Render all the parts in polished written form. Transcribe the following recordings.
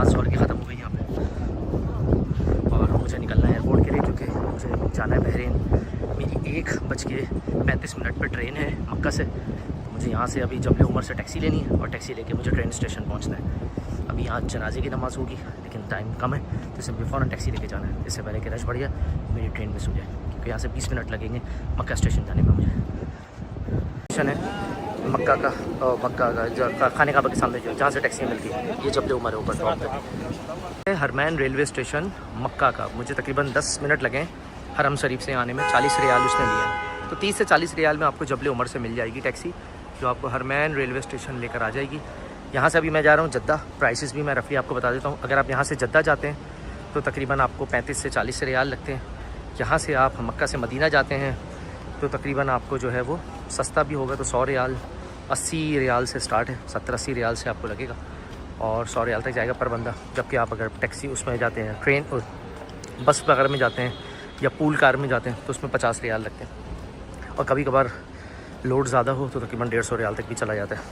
नमाज़ ज़ोहर की ख़त्म हो गई यहाँ पे और मुझे निकलना है एयरपोर्ट के लिए क्योंकि मुझे जाना है बहरीन। मेरी 1:35 पर ट्रेन है मक्का से। मुझे यहाँ से अभी जबल उमर से टैक्सी लेनी है और टैक्सी लेके मुझे ट्रेन स्टेशन पहुँचना है। अभी यहाँ जनाजे की नमाज़ होगी लेकिन टाइम कम है तो इससे मुझे फ़ौरन टैक्सी लेके जाना है, इससे पहले कि रश बढ़ जाए मेरी ट्रेन मिस हो जाए, क्योंकि यहाँ से 20 मिनट लगेंगे मक्का स्टेशन जाने में। मुझे स्टेशन है मक्का का खाने काबा के सामने जहाँ से टैक्सी मिलती है, ये जबल उमर है ऊपर टॉप पे। हरमैन रेलवे स्टेशन मक्का का मुझे तकरीबन 10 मिनट लगे हरम शरीफ से आने में। 40 रियाल उसने लिया है, तो 30 से 40 रियाल में आपको जबल उमर से मिल जाएगी टैक्सी, जो आपको हरमैन रेलवे स्टेशन लेकर आ जाएगी। यहाँ से अभी मैं जा रहा हूँ जद्दा। प्राइसेस भी मैं रफली आपको बता देता हूँ। अगर आप यहाँ से जद्दा जाते हैं तो तकरीबन आपको 35 से 40 रियाल लगते हैं। यहाँ से आप मक्का से मदीना जाते हैं तो तकरीबन आपको जो है वो सस्ता भी होगा, तो 100 रियाल 80 रियाल से स्टार्ट है, 70-80 रियाल से आपको लगेगा और 100 रियाल तक जाएगा पर बंदा। जबकि आप अगर टैक्सी उसमें जाते हैं, ट्रेन बस वगैरह में जाते हैं या पूल कार में जाते हैं तो उसमें 50 रियाल लगते हैं, और कभी कभार लोड ज़्यादा हो तो तकरीबन 150 रियाल तक भी चला जाता है।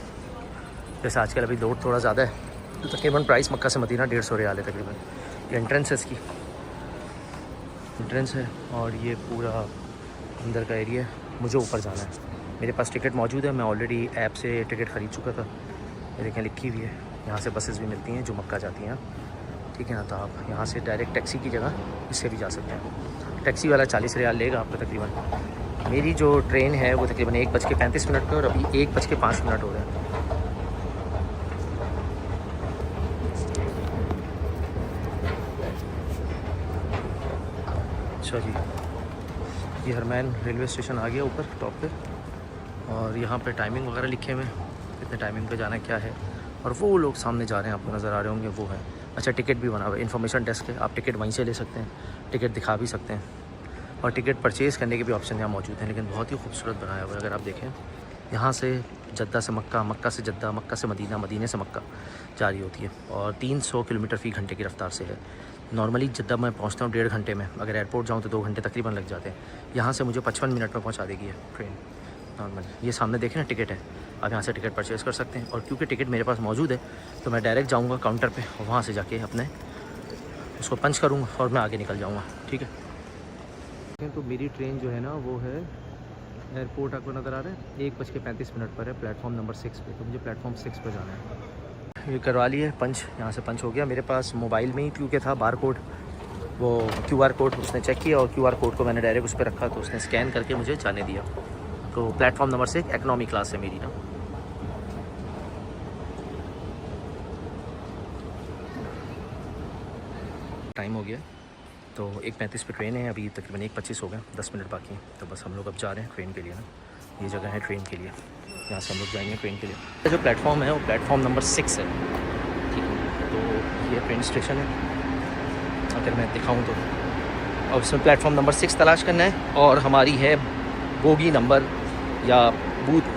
जैसे आजकल अभी लोड थोड़ा ज़्यादा है तो तकरीबन प्राइस मक्का से मदीना 150 रियाल है तकरीबन। ये एंट्रेंस है, इसकी एंट्रेंस है और ये पूरा अंदर का एरिया है। मुझे ऊपर जाना है, मेरे पास टिकट मौजूद है, मैं ऑलरेडी ऐप से टिकट ख़रीद चुका था। ये देखें लिखी हुई है, यहाँ से बसेस भी मिलती हैं जो मक्का जाती हैं, ठीक है ना। तो आप यहाँ से डायरेक्ट टैक्सी की जगह इससे भी जा सकते हैं। टैक्सी वाला 40 रियाल लेगा आपको तकरीबन। मेरी जो ट्रेन है वो तकरीबन 1:35 पे और अभी 1:05 हो रहे हैं। अच्छा जी, ये हरमैन रेलवे स्टेशन आ गया ऊपर टॉप पे, और यहाँ पे टाइमिंग वगैरह लिखे हुए हैं, कितने टाइमिंग पे जाना है क्या है। और वो लोग सामने जा रहे हैं, आपको नज़र आ रहे होंगे, वो है। अच्छा, टिकट भी बना हुआ है, इन्फॉर्मेशन डेस्क है, आप टिकट वहीं से ले सकते हैं, टिकट दिखा भी सकते हैं और टिकट परचेज़ करने के भी ऑप्शन यहाँ मौजूद हैं। लेकिन बहुत ही खूबसूरत बनाया हुआ है। अगर आप देखें यहाँ से जद्दा से मक्का, मक्का से जद्दा, मक्का से मदीना, मदीने से मक्का जारी होती है और 300 किलोमीटर फ़ी घंटे की रफ्तार से है। नॉर्मली जद्दा मैं पहुँचता हूँ 1.5 घंटे में, अगर एयरपोर्ट जाऊँ तो 2 घंटे तकरीबन लग जाते हैं। यहाँ से मुझे 55 मिनट में पहुँचा देगी ट्रेन नॉर्मल। ये सामने देखें ना टिकट है, आप यहाँ से टिकट परचेज़ कर सकते हैं। और क्योंकि टिकट मेरे पास मौजूद है तो मैं डायरेक्ट जाऊँगा काउंटर पे और वहाँ से जाके अपने उसको पंच करूँगा और मैं आगे निकल जाऊँगा, ठीक है। तो मेरी ट्रेन जो है ना वो है, एयरपोर्ट आपको नज़र आ रहा है, 1:35 पर है, प्लेटफॉर्म नंबर 6 पे। तो मुझे प्लेटफॉर्म 6 पर जाना है। ये करवा लिए पंच, यहाँ से पंच हो गया। मेरे पास मोबाइल में ही क्योंकि था बार कोड, वो QR कोड उसने चेक किया और QR कोड को मैंने डायरेक्ट उस पर रखा तो उसने स्कैन करके मुझे जाने दिया। तो प्लेटफॉर्म नंबर 6 इकनॉमी क्लास है मेरी ना। टाइम हो गया तो 1:35 पे ट्रेन है, अभी तकरीबन 1:25 हो गया, 10 मिनट बाकी हैं। तो बस हम लोग अब जा रहे हैं ट्रेन के लिए ना। ये जगह है ट्रेन के लिए, यहाँ से हम लोग जाएंगे ट्रेन के लिए। जो प्लेटफॉर्म है वो प्लेटफॉर्म नंबर 6 है, ठीक है। तो ये ट्रेन स्टेशन है, अगर मैं दिखाऊँ तो। और उसमें प्लेटफॉर्म नंबर 6 तलाश करना है और हमारी है बोगी नंबर या बूथ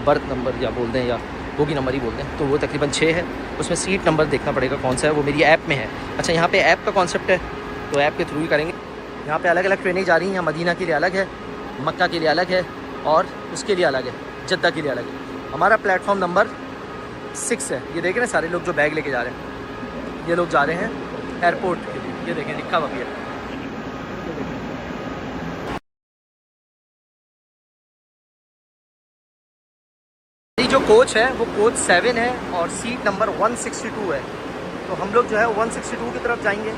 बर्थ नंबर या बोल दें या बोगी नंबर ही बोल दें, तो वो तकरीबन 6 है। उसमें सीट नंबर देखना पड़ेगा कौन सा है, वो मेरी ऐप में है। अच्छा, यहाँ पे ऐप का कॉन्सेप्ट है तो ऐप के थ्रू ही करेंगे। यहाँ पे अलग अलग ट्रेनें जा रही हैं, मदीना के लिए अलग है, मक्का के लिए अलग है और उसके लिए अलग है, जद्दा के लिए अलग है। हमारा प्लेटफॉर्म नंबर 6 है। ये देखें ना सारे लोग जो बैग लेके जा रहे हैं, ये लोग जा रहे हैं एयरपोर्ट के लिए। ये देखें लिखा हुआ भी है। जो कोच है वो कोच 7 है और सीट नंबर 162 है। तो हम लोग जो है 162 की तरफ जाएंगे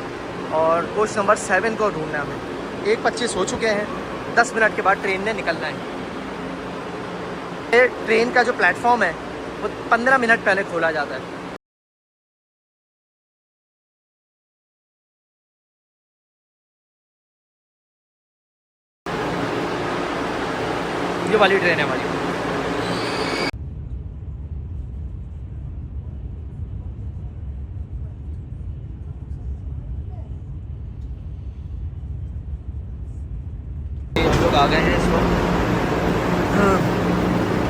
और कोच नंबर 7 को ढूंढना है हमें। 1:25 हो चुके हैं, 10 मिनट के बाद ट्रेन ने निकलना है। ट्रेन का जो प्लेटफॉर्म है वो 15 मिनट पहले खोला जाता है। ये वाली ट्रेन है हमारी। हम लोग आ गए हैं इस वक्त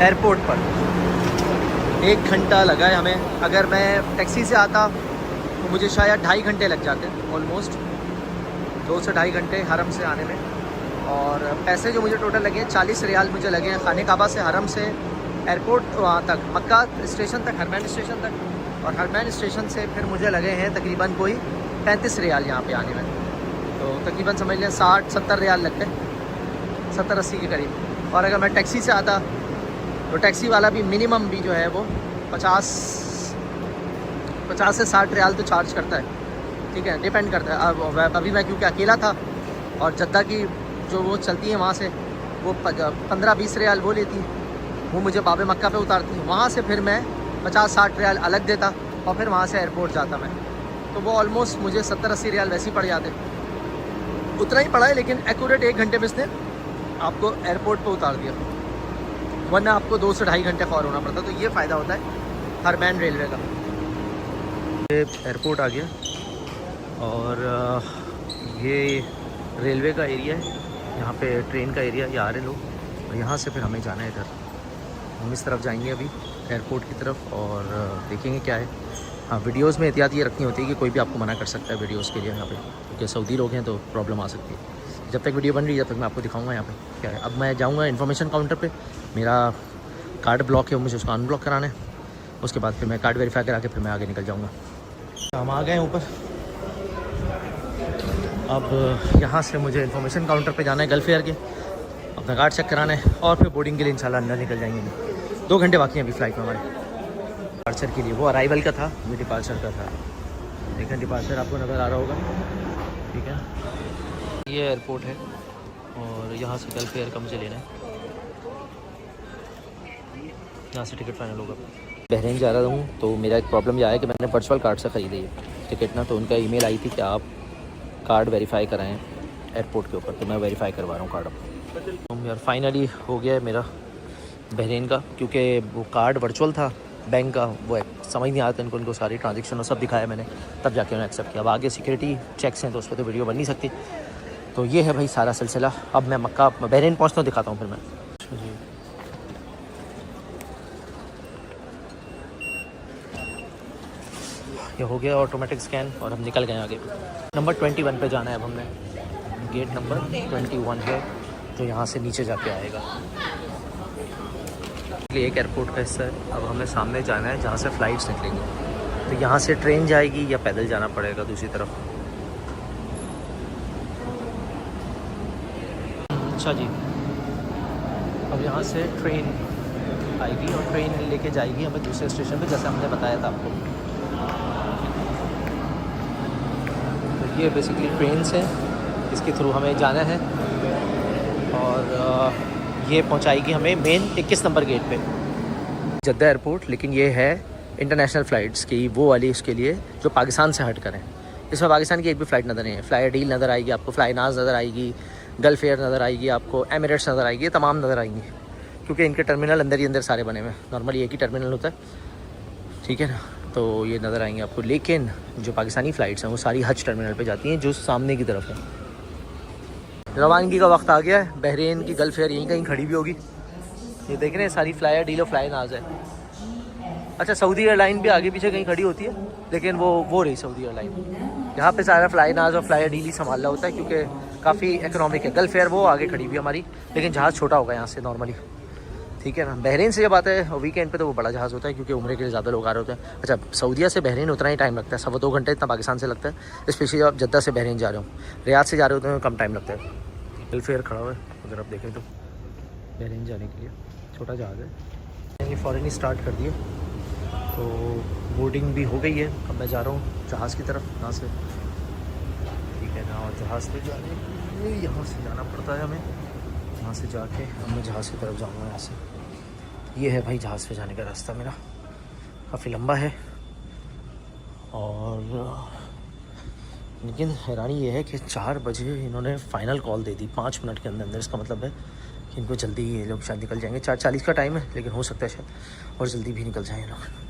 एयरपोर्ट पर। 1 घंटा लगा है हमें। अगर मैं टैक्सी से आता तो मुझे शायद 2.5 घंटे लग जाते, ऑलमोस्ट 2 से 2.5 घंटे हरम से आने में। और पैसे जो मुझे टोटल लगे 40 रियाल मुझे लगे हैं खाने काबा से, हरम से एयरपोर्ट वहाँ तक, मक्का स्टेशन तक, हरमैन स्टेशन तक और हरमैन स्टेशन से फिर मुझे लगे हैं तकरीबन कोई 35 रियाल यहाँ पे आने में। तो तकरीबन समझ लें 60-70 रियाल लगते हैं, 70-80 के करीब। और अगर मैं टैक्सी से आता तो टैक्सी वाला भी मिनिमम भी जो है वो 50 से 60 रियाल तो चार्ज करता है। ठीक है, डिपेंड करता है। अब अभी मैं क्योंकि अकेला था और जद्दा की जो वो चलती है वहाँ से वो 15-20 रियाल वो लेती, वो मुझे बाबे मक्का पे उतारती। वहाँ से फिर मैं 50-60 रियाल अलग देता और फिर वहाँ से एयरपोर्ट जाता मैं। तो वो ऑलमोस्ट मुझे 70-80 रियाल वैसे ही पड़ जाते, उतना ही पड़ा है। लेकिन एक्यूरेट 1 घंटे में इसने आपको एयरपोर्ट पे उतार दिया, वरना आपको 2 से ढाई घंटे फॉर होना पड़ता। तो ये फ़ायदा होता है हरमैन रेलवे का। ये एयरपोर्ट आ गया और ये रेलवे का एरिया है, यहाँ पे ट्रेन का एरिया, ये आ रहे लोग। और यहाँ से फिर हमें जाना है इधर, हम इस तरफ जाएंगे अभी एयरपोर्ट की तरफ और देखेंगे क्या है। हाँ, वीडियोस में एहतियात ये रखनी होती है कि कोई भी आपको मना कर सकता है वीडियोस के लिए यहाँ पे, क्योंकि सऊदी लोग हैं तो प्रॉब्लम आ सकती है। जब तक वीडियो बन रही है जब तक मैं आपको दिखाऊंगा यहाँ पे क्या है। अब मैं जाऊँगा इन्फॉर्मेशन काउंटर पे, मेरा कार्ड ब्लॉक है, मुझे उसको अनब्लॉक कराना है। उसके बाद फिर मैं कार्ड वेरीफाई करा के फिर मैं आगे निकल जाऊँगा। हम आ गए ऊपर। अब यहाँ से मुझे इन्फॉर्मेशन काउंटर पे जाना है गल्फ एयर के, अपना कार्ड चेक कराना है और फिर बोर्डिंग के लिए इंशाल्लाह अंदर निकल जाएंगे। 2 घंटे बाकी हैं अभी फ़्लाइट में हमारे डिपार्चर के लिए। वो अराइवल का था, ये डिपार्चर का था। देखें डिपार्चर आपको नज़र आ रहा होगा, ठीक है। ये एयरपोर्ट है और यहाँ से गल्फ एयर का मुझे लेना है, यहाँ से टिकट फाइनल होगा। बहरीन जा रहा हूँ तो मेरा एक प्रॉब्लम यह है कि मैंने वर्चुअल कार्ड से ख़रीदी है टिकट ना, तो उनका ईमेल आई थी कि आप कार्ड वेरीफाई कराएं एयरपोर्ट के ऊपर, तो मैं वेरीफाई करवा रहा हूँ कार्ड अब। तो यार फाइनली हो गया है मेरा बहरीन का, क्योंकि वो कार्ड वर्चुअल था बैंक का, वो समझ नहीं आता इनको सारी ट्रांजेक्शन और सब दिखाया मैंने, तब जाके उन्होंने एक्सेप्ट किया। अब आगे सिक्योरिटी चेक्स हैं तो उस पर तो वीडियो बन नहीं सकती। तो ये है भाई सारा सिलसिला। अब मैं मक्का बहरीन पहुँचता हूँ, दिखाता हूँ फिर मैं। ये हो गया ऑटोमेटिक स्कैन और हम निकल गए आगे। नंबर 21 पे जाना है अब हमने, गेट नंबर 21 है जो यहाँ से नीचे जाके आएगा। एक एयरपोर्ट का हिस्सा है। अब हमें सामने जाना है जहाँ से फ़्लाइट्स निकलेंगी, तो यहाँ से ट्रेन जाएगी या पैदल जाना पड़ेगा दूसरी तरफ। अच्छा जी, अब यहाँ से ट्रेन आएगी और ट्रेन लेके जाएगी हमें दूसरे स्टेशन पे, जैसे हमने बताया था आपको। तो ये बेसिकली ट्रेन है, इसके थ्रू हमें जाना है और ये पहुंचाएगी हमें मेन 21 नंबर गेट पे जद्दा एयरपोर्ट। लेकिन ये है इंटरनेशनल फ़्लाइट्स की वो वाली, इसके लिए जो पाकिस्तान से हट कर हैं। इसमें पाकिस्तान की एक भी फ़्लाइट नज़र नहीं है। फ्लाई डील नज़र आएगी आपको, फ्लाई नाज नज़र आएगी, गल्फ एयर नज़र आएगी आपको, एमिरेट्स नज़र आएगी, तमाम नज़र आएंगी, क्योंकि इनके टर्मिनल अंदर ही अंदर सारे बने हुए हैं। नॉर्मली एक ही टर्मिनल होता है, ठीक है ना, तो ये नज़र आएंगे आपको। लेकिन जो पाकिस्तानी फ़्लाइट्स हैं वो सारी हज टर्मिनल पे जाती हैं जो सामने की तरफ है। रवानगी का वक्त आ गया है। बहरीन की गल्फ एयर यहीं कहीं खड़ी भी होगी। ये देख रहे हैं सारी फ्लाई डील और फ्लाई नाज है। अच्छा, सऊदी एयरलाइन भी आगे पीछे कहीं खड़ी होती है, लेकिन वो रही सऊदी एयरलाइन। यहाँ पे सारा फ्लाई नाज और फ्लाई डील ही संभाला होता है, क्योंकि काफ़ी इकोनॉमिक है। गल्फ एयर वो आगे खड़ी हुई हमारी, लेकिन जहाज़ छोटा होगा यहाँ से नॉर्मली, ठीक है ना। बहरीन से जब आता है वीकेंड पे तो वो बड़ा जहाज़ होता है, क्योंकि उम्रे के लिए ज़्यादा लोग आ रहे होते हैं। अच्छा, सऊदीया से बहरीन उतना ही टाइम लगता है, 2.25 घंटे इतना पाकिस्तान से लगता है। स्पेशली जब आप जद्दा से बहरीन जा रहे हो, रियाद से जा रहे होते हैं कम टाइम लगता है। गल्फ एयर खड़ा हुआ है अगर आप देखें तो, बहरीन जाने के लिए छोटा जहाज़ है। ये फ़ौरन ही स्टार्ट कर दिए, तो बोर्डिंग भी हो गई है। अब मैं जा रहा हूँ जहाज़ की तरफ यहाँ से, ठीक है ना। और जहाज़ पे जाने के लिए यहाँ से जाना पड़ता है हमें, यहाँ से जाके अब मैं जहाज़ की तरफ जाऊँगा यहाँ से। ये है भाई जहाज़ पे जाने का रास्ता मेरा, काफ़ी लंबा है। और लेकिन हैरानी ये है कि 4 बजे इन्होंने फ़ाइनल कॉल दे दी 5 मिनट के अंदर अंदर। इसका मतलब है कि इनको जल्दी ये लोग शायद निकल जाएंगे। 4:40 का टाइम है, लेकिन हो सकता है शायद और जल्दी भी निकल जाएँ लोग।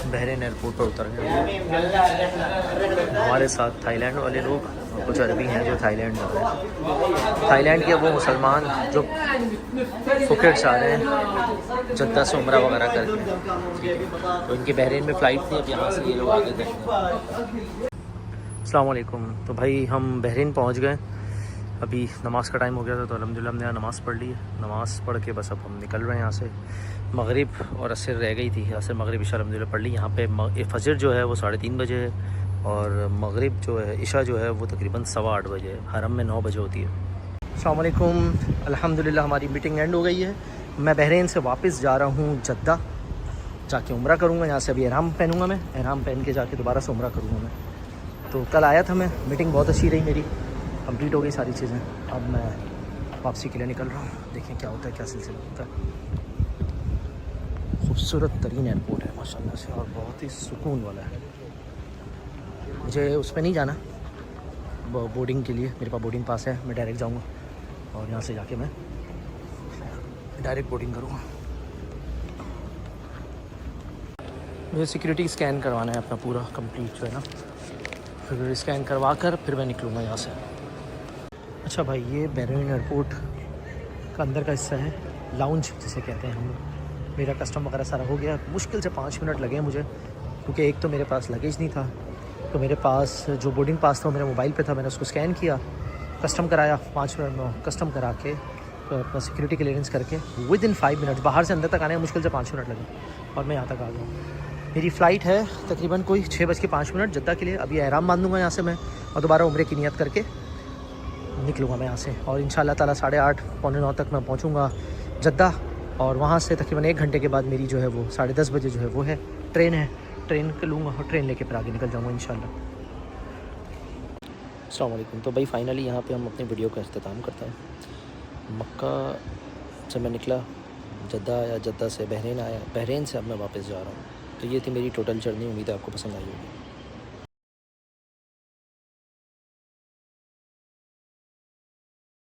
बहरीन एयरपोर्ट पर उतर गए। हमारे साथ थाईलैंड वाले लोग और कुछ अरबी हैं जो थाईलैंड जा रहे हैं। थाईलैंड के वो मुसलमान जो फुकेट जा रहे हैं जद्दा से उम्रा वगैरह करके, तो इनकी बहरीन में फ़्लाइट थी। अब यहाँ से ये लोग आगे गए। अस्सलाम वालेकुम। तो भाई हम बहरीन पहुँच गए। अभी नमाज़ का टाइम हो गया था तो अल्हम्दुलिल्लाह हमने यहाँ नमाज़ पढ़ ली है। नमाज़ पढ़ के बस अब हम निकल रहे हैं यहाँ से। मगरिब और असर रह गई थी, असर मगरिब इशा अल्हम्दुलिल्लाह पढ़ ली। यहाँ पे फ़जर जो है वो 3:30 बजे है और मगरिब जो है इशा जो है वो तकरीबन 8:15 बजे है। हरम में 9 बजे होती है। अस्सलाम वालेकुम। अल्हम्दुलिल्लाह हमारी मीटिंग एंड हो गई है। मैं बहरीन से वापस जा रहा हूँ जद्दा, जाके उम्रा करूँगा। यहाँ से अभी एहराम पहनूँगा, मैं एहराम पहन के जाके दोबारा से उम्रा करूँगा मैं। तो कल आया था मैं, मीटिंग बहुत अच्छी रही मेरी, कंप्लीट हो गई सारी चीज़ें। अब मैं वापसी के लिए निकल रहा हूँ, देखें क्या होता है, क्या सिलसिला होता है। खूबसूरत तरीन एयरपोर्ट है माशाल्लाह से और बहुत ही सुकून वाला है। मुझे उस पर नहीं जाना बोर्डिंग के लिए, मेरे पास बोर्डिंग पास है, मैं डायरेक्ट जाऊँगा और यहाँ से जाके मैं डायरेक्ट बोर्डिंग करूँगा। मुझे सिक्योरिटी स्कैन करवाना है अपना पूरा कंप्लीट जो है ना, फिर स्कैन करवा कर फिर मैं निकलूँगा यहाँ से। अच्छा भाई, ये बहरीन एयरपोर्ट का अंदर का हिस्सा है, लाउंज जिसे कहते हैं हम लोग। मेरा कस्टम वगैरह सारा हो गया, मुश्किल से 5 मिनट लगे मुझे, क्योंकि एक तो मेरे पास लगेज नहीं था, तो मेरे पास जो बोर्डिंग पास था वो मेरे मोबाइल पे था। मैंने उसको स्कैन किया, कस्टम कराया, 5 मिनट में कस्टम करा के तो अपना सिक्योरिटी क्लियरेंस करके विदिन 5 मिनट बाहर से अंदर तक आने में मुश्किल से 5 मिनट लगे और मैं यहाँ तक आ गया। मेरी फ़्लाइट है तकरीबन कोई 6:05 जद्दा के लिए। अभी एहराम बांधूंगा यहाँ से मैं और दोबारा उम्रे की नियत करके निकलूँगा मैं यहाँ से। और इंशाल्लाह ताला 8:30 पौने 9 तक मैं पहुँचूँगा जद्दा और वहाँ से तकरीबन 1 घंटे के बाद मेरी जो है वो 10:30 बजे जो है वो है ट्रेन है, ट्रेन के लूँगा और ट्रेन लेके फिर आगे निकल जाऊँगा इंशाल्लाह। अस्सलाम वालेकुम। तो भाई फाइनली यहाँ पे हम अपनी वीडियो का अख्ताम करते हैं। मक्का से मैं निकला, जद्दा आया, जद्दा से बहरीन आया, बहरीन से अब मैं वापस जा रहा हूँ। तो ये थी मेरी टोटल जर्नी, उम्मीद है आपको पसंद आई होगी।